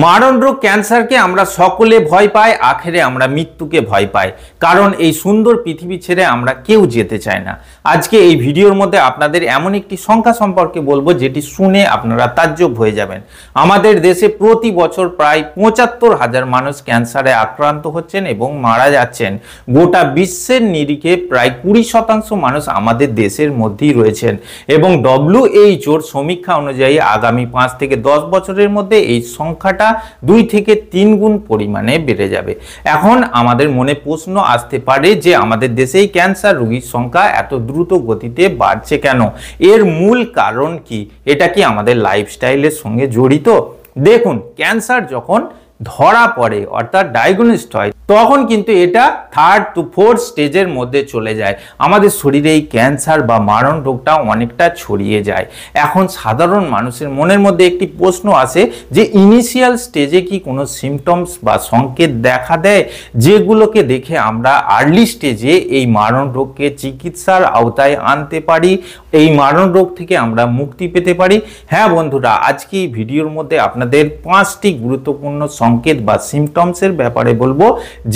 মারণ রোগ ক্যান্সারকে আমরা সকলে ভয় পাই, আখেরে আমরা মৃত্যুকে ভয় পাই, কারণ এই সুন্দর পৃথিবী ছেড়ে আমরা কেউ যেতে চাই না। আজকে এই ভিডিওর মধ্যে আপনাদের এমন একটি সংখ্যা সম্পর্কে বলবো যেটি শুনে আপনারা তাজ্জব হয়ে যাবেন। আমাদের দেশে প্রতি বছর প্রায় ৭৫,০০০ মানুষ ক্যান্সারে আক্রান্ত হচ্ছেন এবং মারা যাচ্ছেন। গোটা বিশ্বের নিরিখে প্রায় ২০% মানুষ আমাদের দেশের মধ্যেই রয়েছেন এবং WHO সমীক্ষা অনুযায়ী আগামী ৫ থেকে ১০ বছরের মধ্যে এই সংখ্যাটা ২ থেকে ৩ গুণ পরিমাণে বেড়ে যাবে। এখন আমাদের মনে প্রশ্ন আসতে পারে যে আমাদের দেশেই ক্যান্সার রোগীর সংখ্যা এত দ্রুত গতিতে বাড়ছে কেন? এর মূল কারণ কি? এটা কি আমাদের লাইফস্টাইলের সঙ্গে জড়িত? দেখুন, ক্যান্সার যখন ধরা পড়ে অর্থাৎ ডায়াগনোসিস হয় তখন কিন্তু এটা 3rd to 4th স্টেজের মধ্যে চলে যায়। আমাদের শরীরে এই ক্যান্সার বা মারণ রোগটা অনেকটা ছড়িয়ে যায়। এখন সাধারণ মানুষের মনের মধ্যে একটি প্রশ্ন আসে যে ইনিশিয়াল স্টেজে কি কোনো সিমটমস বা সংকেত দেখা দেয় যেগুলোকে দেখে আমরা আর্লি স্টেজে এই মারণ রোগকে চিকিৎসার আওতায় আনতে পারি, এই মারণ রোগ থেকে আমরা মুক্তি পেতে পারি? হ্যাঁ বন্ধুরা, আজকে এই ভিডিওর মধ্যে আপনাদের 5টি গুরুত্বপূর্ণ সংকেত বা সিমটমসের ব্যাপারে বলবো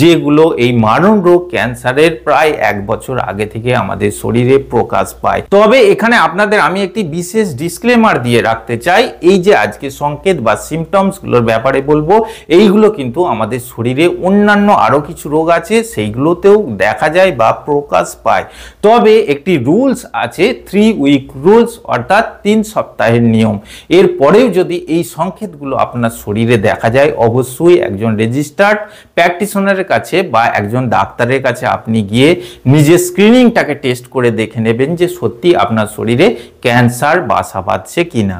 যেগুলো এই মারণ রোগ ক্যান্সারের প্রায় 1 বছর আগে থেকে আমাদের শরীরে প্রকাশ পায়। তবে এখানে আপনাদের আমি একটি বিশেষ ডিসক্লেমার দিয়ে রাখতে চাই, এই যে আজকে সংকেত বা সিমটমসগুলোর ব্যাপারে বলবো এইগুলো কিন্তু আমাদের শরীরে অন্যান্য আরো কিছু রোগ আছে সেইগুলোতেও দেখা যায় বা প্রকাশ পায়। তবে একটি রুলস আছে, 3 উইক রুলস অর্থাৎ 3 সপ্তাহের নিয়ম। এরপরেও যদি এই সংকেতগুলো আপনার শরীরে দেখা যায় অবশ্যই একজন রেজিস্টার্ড প্র্যাকটিশনারের কাছে বা একজন ডাক্তারের কাছে আপনি গিয়ে নিজের স্ক্রিনিংটাকে টেস্ট করে দেখে নেবেন যে সত্যি আপনার শরীরে ক্যান্সার বাসা বাঁধছে কিনা।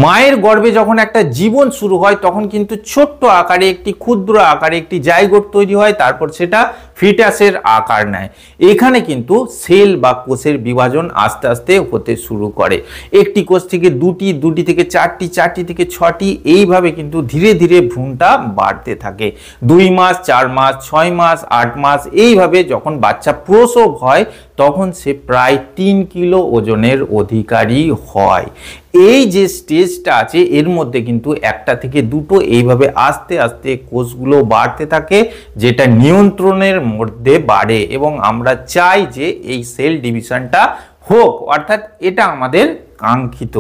মায়ের গর্ভে যখন একটা জীবন শুরু হয় তখন কিন্তু ছোট্ট আকারে একটি ক্ষুদ্র আকারে একটি জাইগোট তৈরি হয়, তারপর সেটা ফিটাসের আকার নেয়। এখানে কিন্তু সেল বা কোষের বিভাজন আস্তে আস্তে হতে শুরু করে। একটি কোষ থেকে দুটি থেকে চারটি, চারটি থেকে 6টি, এইভাবে কিন্তু ধীরে ধীরে ভ্রূণটা বাড়তে থাকে। 2 মাস, 4 মাস, 6 মাস, 8 মাস, এইভাবে যখন বাচ্চা প্রসব হয় তখন সে প্রায় 3 কিলো ওজনের অধিকারী হয়। এই যে স্টেজটা আছে এর মধ্যে কিন্তু 1টা থেকে 2টো এইভাবে আস্তে আস্তে কোষগুলো বাড়তে থাকে, যেটা নিয়ন্ত্রণের মধ্যে বাড়ে এবং আমরা চাই যে এই সেল ডিভিশনটা হোক, অর্থাৎ এটা আমাদের কাঙ্ক্ষিত।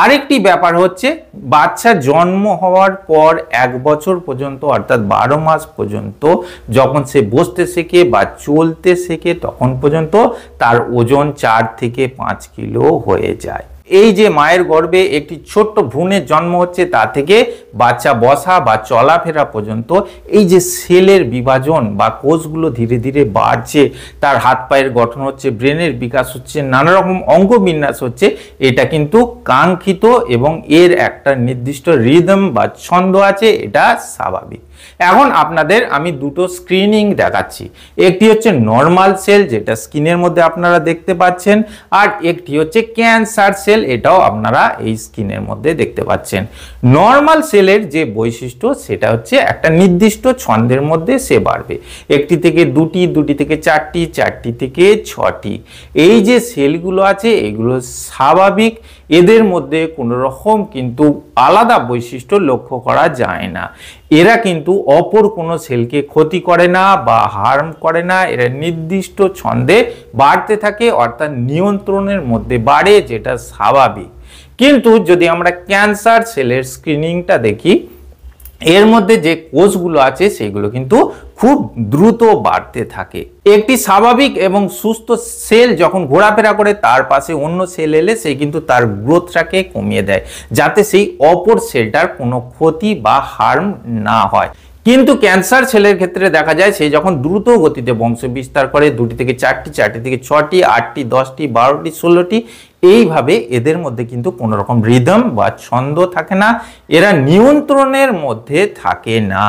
আরেকটি ব্যাপার হচ্ছে বাচ্চা জন্ম হওয়ার পর 1 বছর পর্যন্ত অর্থাৎ 12 মাস পর্যন্ত যখন সে বসতে শেখে বা চলতে শেখে তখন পর্যন্ত তার ওজন 4 থেকে 5 কিলো হয়ে যায়। এই যে মায়ের গর্ভে একটি ছোট্ট ভ্রূণের জন্ম হচ্ছে তা থেকে বাচ্চা বসা বা চলাফেরা পর্যন্ত এই যে সেলের বিভাজন বা কোষগুলো ধীরে ধীরে বাড়ছে, তার হাত পায়ের গঠন হচ্ছে, ব্রেনের বিকাশ হচ্ছে, নানা রকম অঙ্গ বিন্যাস হচ্ছে, এটা কিন্তু কাঙ্ক্ষিত এবং এর একটা নির্দিষ্ট রিদম বা ছন্দ আছে, এটা স্বাভাবিক। এখন আপনাদের আমি দুটো স্ক্রিনিং দেখাচ্ছি। একটি হচ্ছে নর্মাল সেল, যেটা স্ক্রিনের মধ্যে আপনারা দেখতে পাচ্ছেন, আর একটি হচ্ছে ক্যান্সার সেল, এটাও আপনারা এই স্ক্রিনের মধ্যে দেখতে পাচ্ছেন। নর্মাল সেলের যে বৈশিষ্ট্য সেটা হচ্ছে একটা নির্দিষ্ট ছন্দের মধ্যে সে বাড়বে, 1টি থেকে 2টি, 2টি থেকে 4টি, 4টি থেকে 6টি। এই যে সেলগুলো আছে এগুলো স্বাভাবিক, এদের মধ্যে কোনো রকম কিন্তু আলাদা বৈশিষ্ট্য লক্ষ্য করা যায় না। এরা কিন্তু অপর কোনো সেলকে ক্ষতি করে না বা হার্ম করে না, এরা নির্দিষ্ট ছন্দে বাড়তে থাকে অর্থাৎ নিয়ন্ত্রণের মধ্যে বাড়ে, যেটা স্বাভাবিক। কিন্তু যদি আমরা ক্যান্সার সেলের স্ক্রিনিংটা দেখি, এর মধ্যে যে কোষগুলো আছে সেগুলো কিন্তু খুব দ্রুত বাড়তে থাকে। একটি স্বাভাবিক এবং সুস্থ সেল যখন ঘোরাফেরা করে তার পাশে অন্য সেল এলে সে কিন্তু তার গ্রোথটাকে কমিয়ে দেয় যাতে সেই অপর সেলটার কোনো ক্ষতি বা হার্ম না হয়। কিন্তু ক্যান্সার সেলের ক্ষেত্রে দেখা যায় সে যখন দ্রুত গতিতে বংশ বিস্তার করে 2টি থেকে 4টি, 4টি থেকে 6টি, 8টি, 10টি, 12টি, 16টি, এইভাবে এদের মধ্যে কিন্তু কোনো রকম রিদম বা ছন্দ থাকে না, এরা নিয়ন্ত্রণের মধ্যে থাকে না।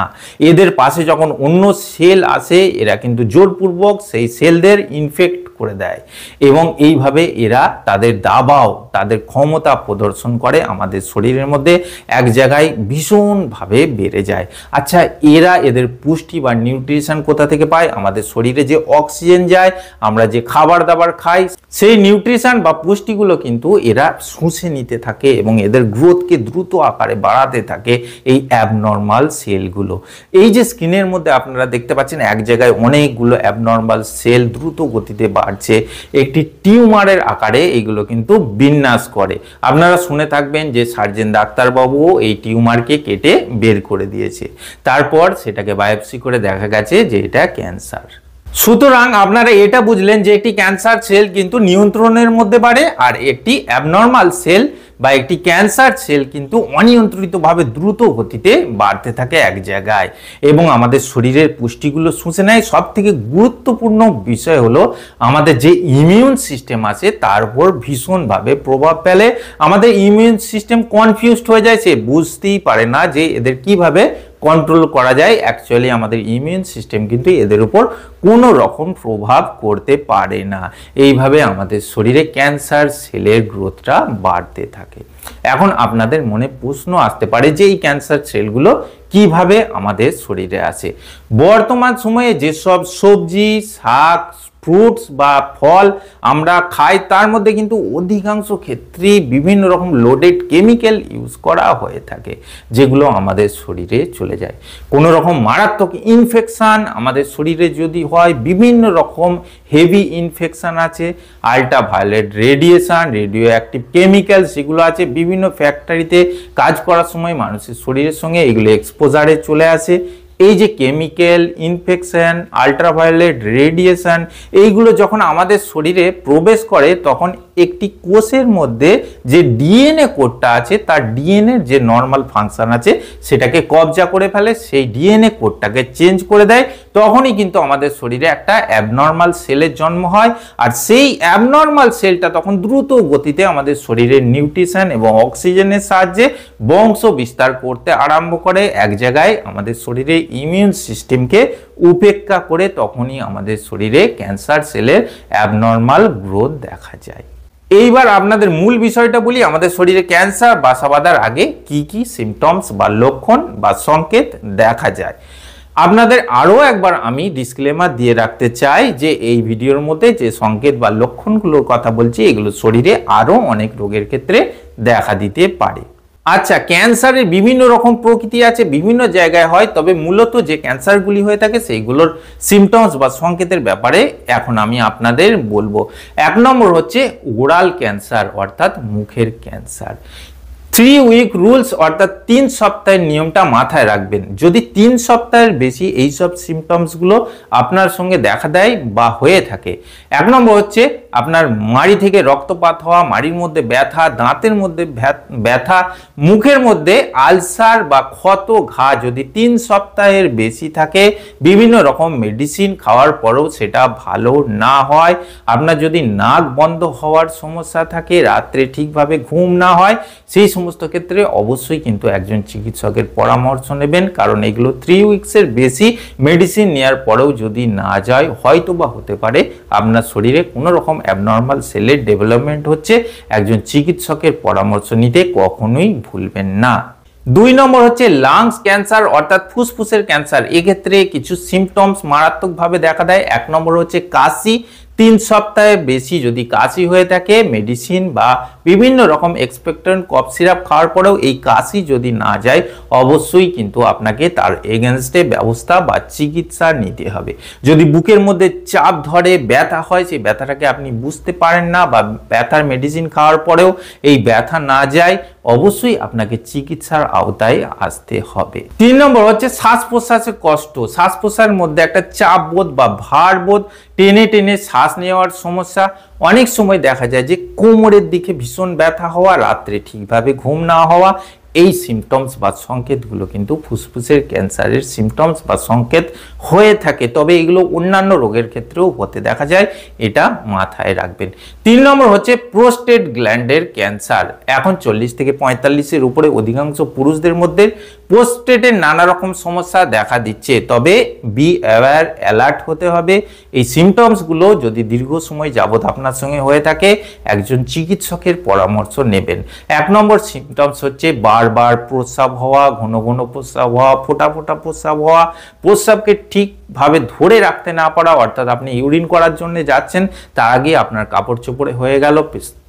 এদের পাশে যখন অন্য সেল আসে এরা কিন্তু জোরপূর্বক সেই সেলদের ইনফেক্ট করে দেয় এবং এইভাবে এরা তাদের দাবাও তাদের ক্ষমতা প্রদর্শন করে আমাদের শরীরের মধ্যে এক জায়গায় ভীষণভাবে বেড়ে যায়। আচ্ছা, এদের পুষ্টি বা নিউট্রিশন কোথা থেকে পায়? আমাদের শরীরে যে অক্সিজেন যায়, আমরা যে খাবার দাবার খাই, সেই নিউট্রিশন বা পুষ্টিগুলো কিন্তু এরা শুষে নিতে থাকে এবং এদের গ্রোথকে দ্রুত আকারে বাড়াতে থাকে এই অ্যাবনর্মাল সেলগুলো। এই যে স্ক্রিনের মধ্যে আপনারা দেখতে পাচ্ছেন এক জায়গায় অনেকগুলো অ্যাবনর্মাল সেল দ্রুত গতিতে বাড়ছে, একটি টিউমারের আকারে এইগুলো কিন্তু বিন্যাস করে। আপনারা শুনে থাকবেন যে সার্জেন ডাক্তারবাবুও এই টিউমারকে কেটে বের করে দিয়েছে, তারপর সেটাকে বায়োপসি করে দেখা গেছে যে এটা ক্যান্সার। সুতরাং আপনারা এটা বুঝলেন যে একটি ক্যান্সার সেল কিন্তু নিয়ন্ত্রণের মধ্যে বাড়ে, আর একটি অ্যাবনর্মাল সেল বা একটি ক্যান্সার সেল কিন্তু অনিয়ন্ত্রিতভাবে দ্রুত গতিতে বাড়তে থাকে এক জায়গায় এবং আমাদের শরীরের পুষ্টিগুলো শুষে নেয়। সব থেকে গুরুত্বপূর্ণ বিষয় হলো আমাদের যে ইমিউন সিস্টেম আছে তার উপর ভীষণভাবে প্রভাব ফেলে। আমাদের ইমিউন সিস্টেম কনফিউজড হয়ে যায়, সে বুঝতেই পারে না যে এদের কিভাবে কন্ট্রোল করা যায়। অ্যাকচুয়ালি আমাদের ইমিউন সিস্টেম কিন্তু এদের উপর কোনো রকম প্রভাব করতে পারে না। এইভাবে আমাদের শরীরে ক্যান্সার সেলের গ্রোথটা বাড়তে থাকে। এখন আপনাদের মনে প্রশ্ন আসতে পারে যে এই ক্যান্সার সেলগুলো কিভাবে আমাদের শরীরে আসে। বর্তমান সময়ে যেসব সবজি, শাক, ফ্রুটস বা ফল আমরা খাই তার মধ্যে কিন্তু অধিকাংশ ক্ষেত্রেই বিভিন্ন রকম লোডেড কেমিক্যাল ইউজ করা হয়ে থাকে, যেগুলো আমাদের শরীরে চলে যায়। কোনো রকম মারাত্মক ইনফেকশান আমাদের শরীরে যদি হয়, বিভিন্ন রকম হেভি ইনফেকশান আছে, ultraviolet radiation, radio active chemical সেগুলো আছে, বিভিন্ন ফ্যাক্টরিতে কাজ করার সময় মানুষের শরীরের সঙ্গে এগুলো এক্সপোজারে চলে আসে। এই যে কেমিক্যাল, ইনফেকশন, আল্ট্রাভায়োলেট রেডিয়েশন এইগুলো যখন আমাদের শরীরে প্রবেশ করে তখন একটি কোষের মধ্যে যে ডিএনএ কোডটা আছে তার ডিএনএর যে নর্মাল ফাংশন আছে সেটাকে কবজা করে ফেলে, সেই ডিএনএ কোডটাকে চেঞ্জ করে দেয়। তখনই কিন্তু আমাদের শরীরে একটা অ্যাবনর্মাল সেলের জন্ম হয়, আর সেই অ্যাবনর্মাল সেলটা তখন দ্রুত গতিতে আমাদের শরীরের নিউট্রিশন এবং অক্সিজেনের সাহায্যে বংশ বিস্তার করতে আরম্ভ করে এক জায়গায় আমাদের শরীরে ইমিউন সিস্টেমকে উপেক্ষা করে। তখনই আমাদের শরীরে ক্যান্সার সেলের অ্যাবনর্মাল গ্রোথ দেখা যায়। এইবার আপনাদের মূল বিষয়টা বলি, আমাদের শরীরে ক্যান্সার বাসা বাঁধার আগে কি কি সিমটমস বা লক্ষণ বা সংকেত দেখা যায়। আপনাদের আরও একবার আমি ডিসক্লেমার দিয়ে রাখতে চাই যে এই ভিডিওর মধ্যে যে সংকেত বা লক্ষণগুলোর কথা বলছি এগুলো শরীরে আরও অনেক রোগের ক্ষেত্রে দেখা দিতে পারে। আচ্ছা, ক্যান্সারের বিভিন্ন রকম প্রকৃতি আছে, বিভিন্ন জায়গায় হয়, তবে মূলত যে ক্যান্সারগুলি হয়ে থাকে সেইগুলোর সিমটমস বা সংকেতের ব্যাপারে এখন আমি আপনাদের বলবো। 1 নম্বর হচ্ছে ওরাল ক্যান্সার অর্থাৎ মুখের ক্যান্সার। 3 উইক রুলস অর্থাৎ 3 সপ্তাহের নিয়মটা মাথায় রাখবেন। যদি 3 সপ্তাহের বেশি এইসব সিমটমসগুলো আপনার সঙ্গে দেখা দেয় বা হয়ে থাকে, 1 নম্বর হচ্ছে আপনার মাড়ি থেকে রক্তপাত হওয়া, মাড়ির মধ্যে ব্যথা, দাঁতের মধ্যে ব্যথা, মুখের মধ্যে আলসার বা ক্ষত ঘা যদি 3 সপ্তাহের বেশি থাকে, বিভিন্ন রকম মেডিসিন খাওয়ার পরেও সেটা ভালো না হয়, আপনার যদি নাক বন্ধ হওয়ার সমস্যা থাকে, রাত্রে ঠিকভাবে ঘুম না হয়, সেই সমস্ত ক্ষেত্রে অবশ্যই কিন্তু একজন চিকিৎসকের পরামর্শ নেবেন, কারণ এগুলো 3 উইকসের বেশি মেডিসিন নেওয়ার পরেও যদি না যায়, হয়তো বা হতে পারে আপনার শরীরে কোনো রকম অ্যাবনর্মাল সেলের ডেভেলপমেন্ট হচ্ছে। একজন চিকিৎসকের পরামর্শ নিতে কখনোই ভুলবেন না। 2 নম্বর হচ্ছে লাংস ক্যান্সার অর্থাৎ ফুসফুসের ক্যান্সার। এক্ষেত্রে কিছু সিমটমস মারাত্মকভাবে দেখা দেয়। 1 নম্বর হচ্ছে কাশি। 3 সপ্তাহের বেশি যদি কাশি হয়ে থাকে, মেডিসিন বা বিভিন্ন রকম এক্সপেক্ট্যান্ট কফ সিরাপ খাওয়ার পরেও এই কাশি যদি না যায়, অবশ্যই কিন্তু আপনাকে তার এগেনস্টে ব্যবস্থা বা চিকিৎসা নিতে হবে। যদি বুকের মধ্যে চাপ ধরে, ব্যথা হয়, সেই ব্যথাটাকে আপনি বুঝতে পারেন না বা ব্যথার মেডিসিন খাওয়ার পরেও এই ব্যথা না যায়, অবশ্যই আপনাকে চিকিৎসার আওতায় আসতে হবে। 3 নম্বর হচ্ছে শ্বাস প্রশ্বাসের কষ্ট। শ্বাস প্রশ্বাসের মধ্যে একটা চাপ বোধ বা ভার বোধ, টেনে টেনে শ্বাস নেওয়ার সমস্যা। অনেক সময় দেখা যায় যে কোমরের দিকে ভীষণ ব্যথা হওয়া, রাত্রে ঠিকভাবে ঘুম না হওয়া, এই সিমটমস বা সংকেতগুলো কিন্তু ফুসফুসের ক্যান্সারের সিমটমস বা সংকেত হয়ে থাকে, তবে এগুলো অন্যান্য রোগের ক্ষেত্রেও হতে দেখা যায়, এটা মাথায় রাখবেন। 3 নম্বর হচ্ছে প্রোস্টেট গ্ল্যান্ডের ক্যান্সার। এখন 40 থেকে 45-এর উপরে অধিকাংশ পুরুষদের মধ্যে প্রোস্টেটের নানা রকম সমস্যা দেখা দিচ্ছে, তবে বি অ্যাওয়্যার, অ্যালার্ট হতে হবে। এই সিমটমসগুলো যদি দীর্ঘ সময় যাবত আপনার সঙ্গে হয়ে থাকে, একজন চিকিৎসকের পরামর্শ নেবেন। 1 নম্বর সিমটমস হচ্ছে বারবার প্রস্রাব হওয়া, ঘন ঘন প্রস্রাব হওয়া, ফোঁটা ফোঁটা প্রস্রাব হওয়া, প্রস্রাবকে ঠিকভাবে ধরে রাখতে না পারা, অর্থাৎ আপনি ইউরিন করার জন্য যাচ্ছেন, তার আগে আপনার কাপড় চোপড়ে হয়ে গেল,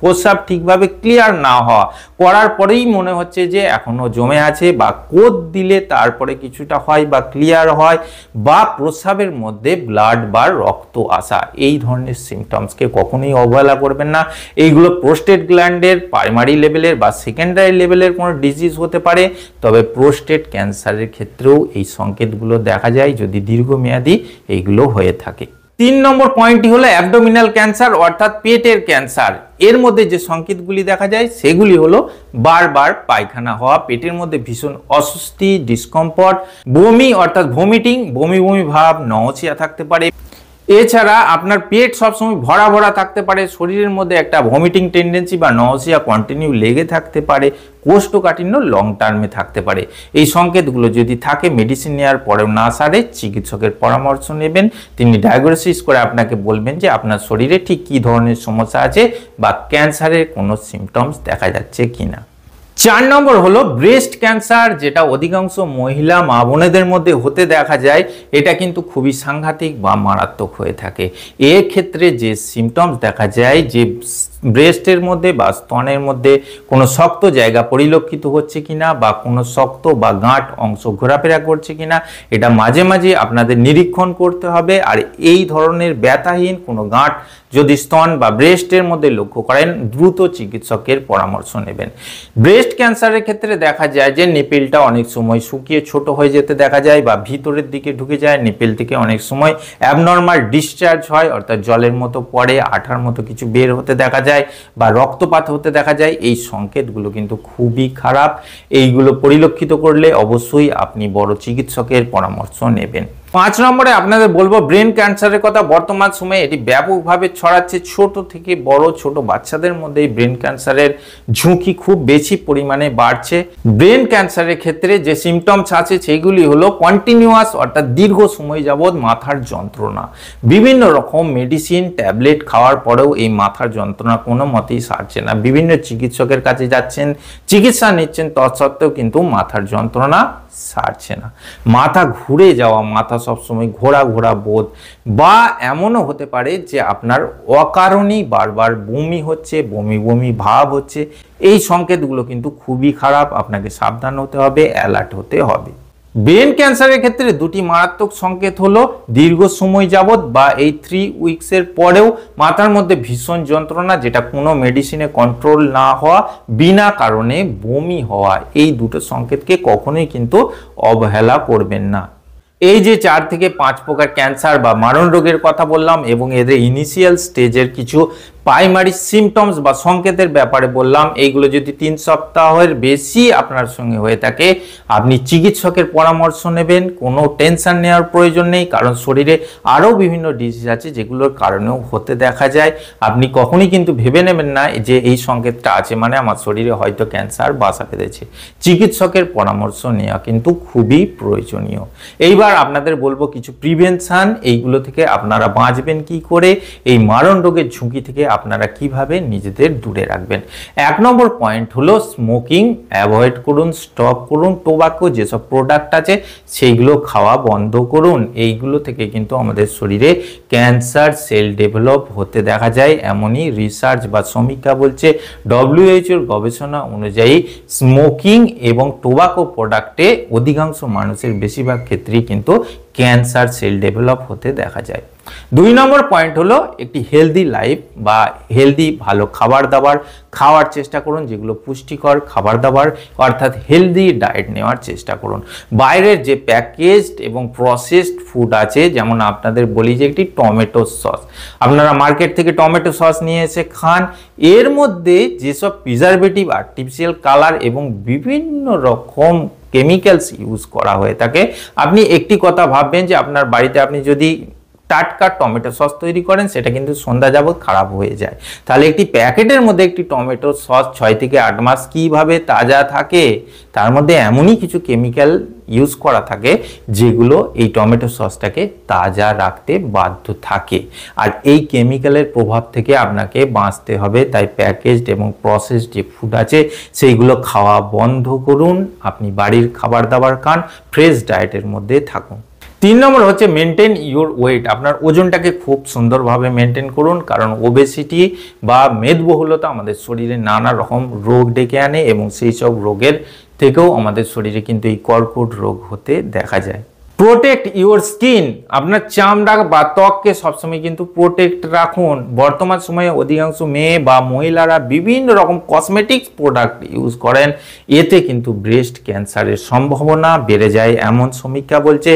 প্রস্রাব ঠিকভাবে ক্লিয়ার না হওয়া, করার পরেই মনে হচ্ছে যে এখনো জমে আছে, বা কোদ দিলে তারপরে কিছুটা হয় বা ক্লিয়ার হয়, বা প্রস্রাবের মধ্যে ব্লাড বা রক্ত আসা, এই ধরনের সিমটমসকে কখনোই অবহেলা করবেন না। এইগুলো প্রোস্টেট গ্ল্যান্ডের প্রাইমারি লেভেলের বা সেকেন্ডারি লেভেলের কোনো ডিজিজ হতে পারে, তবে প্রোস্টেট ক্যান্সারের ক্ষেত্রেও এই সংকেতগুলো দেখা যায় যদি দীর্ঘমেয়াদী এইগুলো হয়ে থাকে। 3 নম্বর পয়েন্টটি হলো অ্যাবডোমিনাল ক্যান্সার, অর্থাৎ পেটের ক্যান্সার। এর মধ্যে যে সংকেতগুলি দেখা যায় সেগুলি হলো বারবার পায়খানা হওয়া, পেটের মধ্যে ভীষণ অস্বস্তি, ডিসকমফর্ট, বমি অর্থাৎ ভমিটিং, বমি বমি ভাব, নওচিয়া থাকতে পারে। এছাড়া আপনার পেট সবসময় ভরা ভরা থাকতে পারে, শরীরের মধ্যে একটা ভমিটিং টেন্ডেন্সি বা নওসিয়া কন্টিনিউ লেগে থাকতে পারে, কোষ্ঠকাঠিন্য লং টার্মে থাকতে পারে। এই সংকেতগুলো যদি থাকে, মেডিসিন নেওয়ার পরেও না সারে, চিকিৎসকের পরামর্শ নেবেন। তিনি ডায়াগনোসিস করে আপনাকে বলবেন যে আপনার শরীরে ঠিক কী ধরনের সমস্যা আছে বা ক্যান্সারের কোনো সিমটমস দেখা যাচ্ছে কিনা। 4 নম্বর হলো ব্রেস্ট ক্যান্সার, যেটা অধিকাংশ মহিলা মা বোনেদের মধ্যে হতে দেখা যায়। এটা কিন্তু খুবই সাংঘাতিক বা মারাত্মক হয়ে থাকে। এর ক্ষেত্রে যে সিমটমস দেখা যায়, যে ব্রেস্টের মধ্যে বা স্তনের মধ্যে কোনো শক্ত জায়গা পরিলক্ষিত হচ্ছে কিনা, বা কোনো শক্ত বা গাঁট অংশ ঘোরাফেরা করছে কিনা, এটা মাঝে মাঝে আপনাদের নিরীক্ষণ করতে হবে। আর এই ধরনের ব্যথাহীন কোনো গাঁট যদি স্তন বা ব্রেস্টের মধ্যে লক্ষ্য করেন, দ্রুত চিকিৎসকের পরামর্শ নেবেন। ব্রেস্ট ক্যান্সারের ক্ষেত্রে দেখা যায় যে নিপেলটা অনেক সময় শুকিয়ে ছোট হয়ে যেতে দেখা যায়, বা ভিতরের দিকে ঢুকে যায়। নিপেল থেকে অনেক সময় অ্যাবনর্মাল ডিসচার্জ হয়, অর্থাৎ জলের মতো পড়ে, আঠার মতো কিছু বের হতে দেখা যায়, বা রক্তপাত হতে দেখা যায়। এই সংকেতগুলো কিন্তু খুবই খারাপ। এইগুলো পরিলক্ষিত করলে অবশ্যই আপনি বড় চিকিৎসকের পরামর্শ নেবেন। 5 নম্বরে আপনাদের বলবো ব্রেন ক্যান্সারের কথা। বর্তমান সময়ে এটি ব্যাপকভাবে ছড়াচ্ছে, ছোট থেকে বড় ছোট বাচ্চাদের মধ্যে এই ব্রেন ক্যান্সারের ঝুঁকি খুব বেশি পরিমাণে বাড়ছে। ব্রেন ক্যান্সারের ক্ষেত্রে যে সিমটমস আছে সেগুলি হলো কন্টিনিউয়াস, অর্থাৎ দীর্ঘ সময় যাবৎ মাথার যন্ত্রণা। বিভিন্ন রকম মেডিসিন ট্যাবলেট খাওয়ার পরেও এই মাথার যন্ত্রণা কোনো মতেই সারছে না। বিভিন্ন চিকিৎসকের কাছে যাচ্ছেন, চিকিৎসা নিচ্ছেন, তৎসত্ত্বেও কিন্তু মাথার যন্ত্রণা সারছে না। মাথা ঘুরে যাওয়া, মাথা সবসময় ঘোরা ঘোরা বোধ, বা এমনও হতে পারে যে আপনার অকারণেই বারবার বমি হচ্ছে, বমি বমি ভাব হচ্ছে। এই সংকেতগুলো কিন্তু খুবই খারাপ, আপনাকে সাবধান হতে হবে, অ্যালার্ট হতে হবে। ব্রেন ক্যান্সারের ক্ষেত্রে দুটি মারাত্মক সংকেত হলো দীর্ঘ সময় যাবৎ বা এই 3 উইকসের পরেও মাথার মধ্যে ভীষণ যন্ত্রণা, যেটা কোনো মেডিসিনে কন্ট্রোল না হওয়া, বিনা কারণে বমি হওয়া। এই দুটো সংকেতকে কখনোই কিন্তু অবহেলা করবেন না। এই যে 4 থেকে 5 প্রকার ক্যান্সার বা মারণ রোগের কথা বললাম, এবং এদের ইনিশিয়াল স্টেজের কিছু প্রাইমারি সিমটমস বা সংকেতের ব্যাপারে বললাম, এইগুলো যদি 3 সপ্তাহের বেশি আপনার সঙ্গে হয়ে থাকে, আপনি চিকিৎসকের পরামর্শ নেবেন। কোনো টেনশন নেওয়ার প্রয়োজন নেই, কারণ শরীরে আরও বিভিন্ন ডিজিজ আছে যেগুলোর কারণেও হতে দেখা যায়। আপনি কখনই কিন্তু ভেবে নেবেন না যে এই সংকেতটা আছে মানে আমার শরীরে হয়তো ক্যান্সার বাসা বেঁধেছে। চিকিৎসকের পরামর্শ নেওয়া কিন্তু খুবই প্রয়োজনীয়। এইবার আপনাদের বলবো কিছু প্রিভেনশন, এইগুলো থেকে আপনারা বাঁচবেন কি করে, এই মারণ রোগের ঝুঁকি থেকে আপনারা কিভাবে নিজেদের দূরে রাখবেন। 1 নম্বর পয়েন্ট হলো স্মোকিং অ্যাভয়েড করুন, স্টপ করুন। টোবাকো যেসব প্রোডাক্ট আছে সেইগুলো খাওয়া বন্ধ করুন। এইগুলো থেকে কিন্তু আমাদের শরীরে ক্যান্সার সেল ডেভেলপ হতে দেখা যায়, এমনই রিসার্চ বা সমীক্ষা বলছে। WHO গবেষণা অনুযায়ী স্মোকিং এবং টোবাকো প্রোডাক্টে অধিকাংশ মানুষের বেশিরভাগ ক্ষেত্রেই কিন্তু ক্যান্সার সেল ডেভেলপ হতে দেখা যায়। 2 নম্বর পয়েন্ট হলো একটি হেলদি লাইফ বা হেলদি ভালো খাবার দাবার খাওয়ার চেষ্টা করুন, যেগুলো পুষ্টিকর খাবার দাবার অর্থাৎ হেলদি ডায়েট নেওয়ার চেষ্টা করুন। বাইরের যে প্যাকেজড এবং প্রসেসড ফুড আছে, যেমন আপনাদের বলি যে একটি টমেটো সস, আপনারা মার্কেট থেকে টমেটো সস নিয়ে এসে খান, এর মধ্যে যেসব প্রিজারভেটিভ, আর্টিফিশিয়াল কালার এবং বিভিন্ন রকম কেমিক্যালস ইউজ করা হয়ে থাকে। আপনি একটি কথা ভাববেন যে আপনার বাড়িতে আপনি যদি টাটকা টমেটো সস তৈরি করেন, সেটা কিন্তু সন্ধ্যা যাবত খারাপ হয়ে যায়। তাহলে একটি প্যাকেটের মধ্যে একটি টমেটো সস 6 থেকে 8 মাস কিভাবে তাজা থাকে, তার মধ্যে এমনই কিছু কেমিক্যাল ইউজ করা থাকে যেগুলো এই টমেটো সসটাকে তাজা রাখতে বাধ্য থাকে। আর এই কেমিক্যালের প্রভাব থেকে আপনাকে বাঁচতে হবে। তাই প্যাকেজড এবং প্রসেসড যে ফুড আছে সেইগুলো খাওয়া বন্ধ করুন। আপনি বাড়ির খাবার দাবার খান, ফ্রেশ ডায়েটের মধ্যে থাকুন। 3 নম্বর হচ্ছে মেনটেন ইউর ওয়েট। আপনার ওজনটাকে খুব সুন্দরভাবে মেনটেন করুন, কারণ ওবেসিটি বা মেদবহুলতা আমাদের শরীরে নানা রকম রোগ ডেকে আনে এবং সেই সব রোগের থেকেও আমাদের শরীরে কিন্তু এই কর্কট রোগ হতে দেখা যায়। প্রোটেক্ট ইউর স্কিন, আপনার চামড়া বা ত্বককে সবসময় কিন্তু প্রোটেক্ট রাখুন। বর্তমান সময়ে অধিকাংশ মেয়ে বা মহিলারা বিভিন্ন রকম কসমেটিক্স প্রোডাক্ট ইউজ করেন, এতে কিন্তু ব্রেস্ট ক্যান্সারের সম্ভাবনা বেড়ে যায় এমন সমীক্ষা বলছে।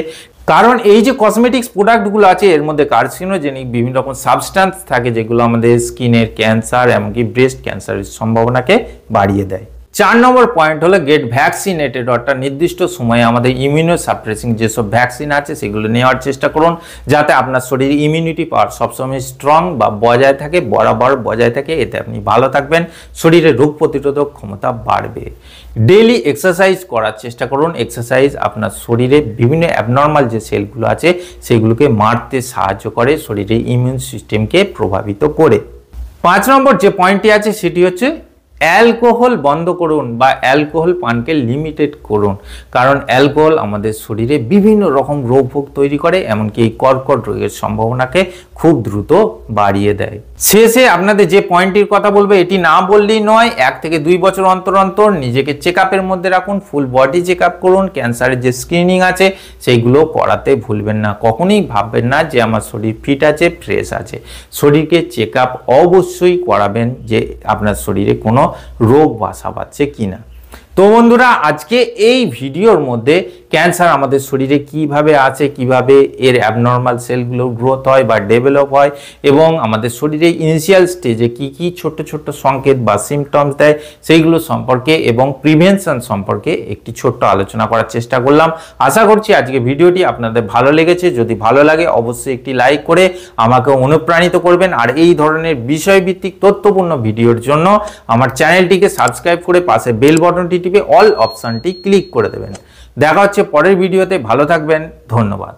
কারণ এই যে কসমেটিক্স প্রোডাক্টগুলো আছে এর মধ্যে কার্সিনোজেনিক বিভিন্ন রকম সাবস্ট্যান্স থাকে, যেগুলো আমাদের স্কিনের ক্যান্সার এমনকি ব্রেস্ট ক্যান্সারের সম্ভাবনাকে বাড়িয়ে দেয়। 4 নম্বর পয়েন্ট হলো গেট ভ্যাকসিনেটেড, অর্থাৎ নির্দিষ্ট সময়ে আমাদের ইমিউনো সাপ্রেসিং যেসব ভ্যাকসিন আছে সেগুলো নেওয়ার চেষ্টা করুন, যাতে আপনার শরীরে ইমিউনিটি পাওয়ার সবসময় স্ট্রং বা বজায় থাকে, বরাবর বজায় থাকে। এতে আপনি ভালো থাকবেন, শরীরে রোগ প্রতিরোধক ক্ষমতা বাড়বে। ডেইলি এক্সারসাইজ করার চেষ্টা করুন। এক্সারসাইজ আপনার শরীরে বিভিন্ন অ্যাবনর্মাল যে সেলগুলো আছে সেগুলোকে মারতে সাহায্য করে, শরীরে ইমিউন সিস্টেমকে প্রভাবিত করে। 5 নম্বর যে পয়েন্টটি আছে সেটি হচ্ছে অ্যালকোহল বন্ধ করুন বা অ্যালকোহল পানকে লিমিটেড করুন, কারণ অ্যালকোহল আমাদের শরীরে বিভিন্ন রকম রোগ ভোগ তৈরি করে, এমনকি এই কর্কট রোগের সম্ভাবনাকে খুব দ্রুত বাড়িয়ে দেয়। শেষে আপনাদের যে পয়েন্টটির কথা বলবো, এটি না বললেই নয়, 1 থেকে 2 বছর অন্তর অন্তর নিজেকে চেক আপের মধ্যে রাখুন, ফুল বডি চেক আপ করুন। ক্যান্সারের যে স্ক্রিনিং আছে সেইগুলো করাতে ভুলবেন না। কখনোই ভাববেন না যে আমার শরীর ফিট আছে, ফ্রেশ আছে। শরীরকে চেক আপ অবশ্যই করাবেন যে আপনার শরীরে কোনো রোগ বাসা বাঁধছে কিনা। তো বন্ধুরা, আজকে এই ভিডিওর মধ্যে ক্যান্সার আমাদের শরীরে কিভাবে আছে, কিভাবে এর অ্যাবনর্মাল সেলগুলো গ্রোথ হয় বা ডেভেলপ হয় এবং আমাদের শরীরে ইনিশিয়াল স্টেজে কি কি ছোট ছোট সংকেত বা সিমটমস দেয় সেইগুলো সম্পর্কে এবং প্রিভেনশন সম্পর্কে একটি ছোট্ট আলোচনা করার চেষ্টা করলাম। আশা করছি আজকে ভিডিওটি আপনাদের ভালো লেগেছে। যদি ভালো লাগে অবশ্যই একটি লাইক করে আমাকে অনুপ্রাণিত করবেন। আর এই ধরনের বিষয়ভিত্তিক তথ্যপূর্ণ ভিডিওর জন্য আমার চ্যানেলটিকে সাবস্ক্রাইব করে পাশে বেল বাটনটি টিপে অল অপশনটি ক্লিক করে দেবেন। দেখা হচ্ছে পরের ভিডিওতে। ভালো থাকবেন, ধন্যবাদ।